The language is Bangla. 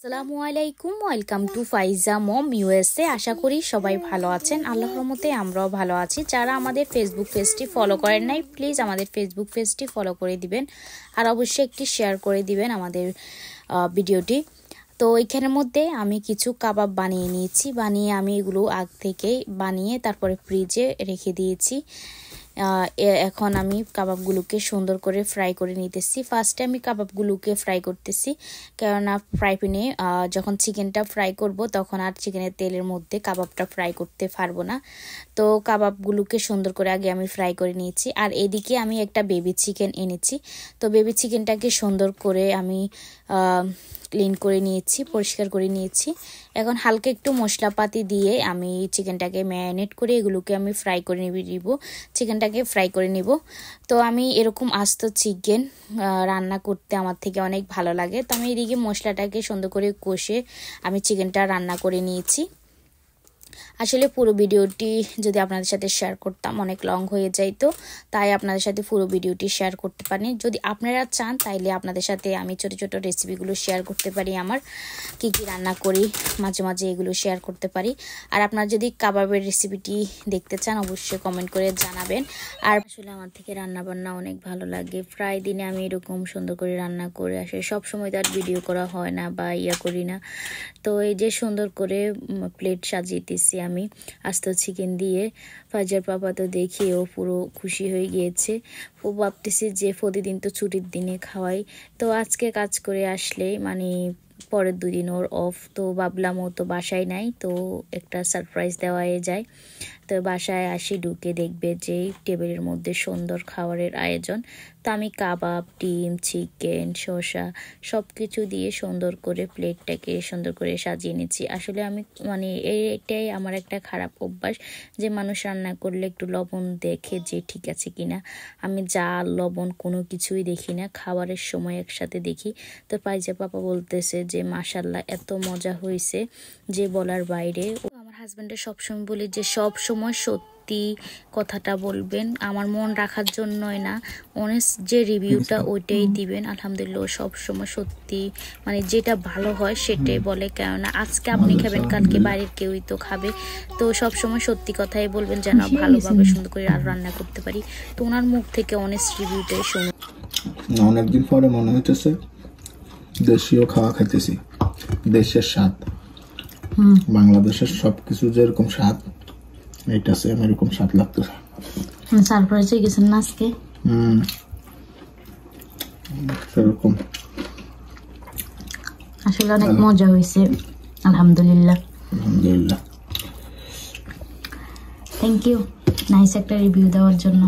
আসসালামু আলাইকুম, welcome to Faiza mom USA. আশা করি সবাই ভালো আছেন। আল্লাহর রহমতে আমরাও ভালো আছি। যারা আমাদের ফেসবুক পেজটি ফলো করেন নাই, প্লিজ আমাদের ফেসবুক পেজটি ফলো করে দিবেন আর অবশ্যই একটি শেয়ার করে দিবেন আমাদের ভিডিওটি। তো এইখানের মধ্যে আমি কিছু কাবাব বানিয়ে নিয়েছি। আমি এগুলো আগ থেকেই বানিয়ে তারপরে ফ্রিজে রেখে দিয়েছি। এখন আমি কাবাবগুলোকে সুন্দর করে ফ্রাই করে নিতেছি। ফার্স্টে আমি কাবাবগুলোকে ফ্রাই করতেছি, কেননা ফ্রাই প্যানে যখন চিকেনটা ফ্রাই করব তখন আর চিকেনের তেলের মধ্যে কাবাবটা ফ্রাই করতে পারবো না। তো কাবাবগুলোকে সুন্দর করে আগে আমি ফ্রাই করে নিয়েছি। আর এদিকে আমি একটা বেবি চিকেন এনেছি। তো বেবি চিকেনটাকে সুন্দর করে আমি ক্লিন করে নিয়েছি, পরিষ্কার করে নিয়েছি। এখন হালকা একটু মশলাপাতি দিয়ে আমি চিকেনটাকে ম্যারিনেট করে এগুলোকে আমি ফ্রাই করে নিব, চিকেনটাকে ফ্রাই করে নিব। তো আমি এরকম আস্ত চিকেন রান্না করতে আমার থেকে অনেক ভালো লাগে। তো আমি এদিকে মশলাটাকে সুন্দর করে কষে আমি চিকেনটা রান্না করে নিয়েছি। আসলে পুরো ভিডিওটি যদি আপনাদের সাথে শেয়ার করতাম অনেক লং হয়ে যাইতো, তাই আপনাদের সাথে পুরো ভিডিওটি শেয়ার করতে পারি। যদি আপনারা চান তাইলে আপনাদের সাথে আমি ছোট ছোট রেসিপিগুলো শেয়ার করতে পারি, আমার কি কি রান্না করি মাঝে মাঝে এগুলো শেয়ার করতে পারি। আর আপনারা যদি কাবাবের রেসিপিটি দেখতে চান অবশ্যই কমেন্ট করে জানাবেন। আর আসলে আমার থেকে রান্না বান্না অনেক ভালো লাগে। প্রায় দিনে আমি এরকম সুন্দর করে রান্না করে আসলে সবসময় তার ভিডিও করা হয় না বা করি না। তো এই যে সুন্দর করে প্লেট সাজিয়েতেছি আমি আস্ত চিকেন দিয়ে। ফাজার পাপা তো দেখিও পুরো খুশি হয়ে গিয়েছে। ও ভাবতেছি যে প্রতিদিন তো ছুটির দিনে খাওয়াই, তো আজকে কাজ করে আসলে মানে পরের দুদিন ওর অফ, তো ভাবলাম ও তো বাসায় নাই, তো একটা সারপ্রাইজ দেওয়াই যায়। তো বাসায় আসি ঢুকে দেখবে যে টেবিলের মধ্যে সুন্দর খাবারের আয়োজন। তো আমি কাবাব, ডিম, চিকেন, শসা সব কিছু দিয়ে সুন্দর করে প্লেটটাকে সুন্দর করে সাজিয়ে নিচ্ছি। আসলে আমি মানে এইটাই আমার একটা খারাপ অভ্যাস যে মানুষ রান্না করলে একটু লবণ দেখে যে ঠিক আছে কিনা। আমি জাল লবণ কোনো কিছুই দেখি না, খাবারের সময় একসাথে দেখি। তো পাইজা পাপা বলতেছে যে মাশাল্লাহ এত মজা হয়েছে যে বলার বাইরে। আমার হাজব্যান্ডের সবসময় বলি যে সব সময় সত্যি কথাটা বলবেন, আমার মন রাখার জন্যই না, অনেস্ট যে রিভিউটা ওইটাই দিবেন। আলহামদুলিল্লাহ সব সময় সত্যি মানে যেটা ভালো হয় সেটাই বলে, কেননা আজকে আপনি খাবেন কালকে বাড়ির কেউই তো খাবে। তো সব সময় সত্যি কথাই বলবেন যেন ভালোভাবে সুন্দর করে আর রান্না করতে পারি। তো ওনার মুখ থেকে অনেস্ট রিভিউটাই শুনুন। অনেকদিন পরে মনে হইতেছে দেশীয় খাওয়া খাইতেছি, দেশের স্বাদ। বাংলাদেশের সবকিছু যেরকম স্বাদ এটা সেম এরকম স্বাদ লাগতেছে। সারপ্রাইজ হয়ে গেছেন না আজকে? সেরকম আসলে অনেক মজা হয়েছে। আলহামদুলিল্লাহ আলহামদুলিল্লাহ। থ্যাংক ইউ নাইস একটা রিভিউ দেওয়ার জন্য।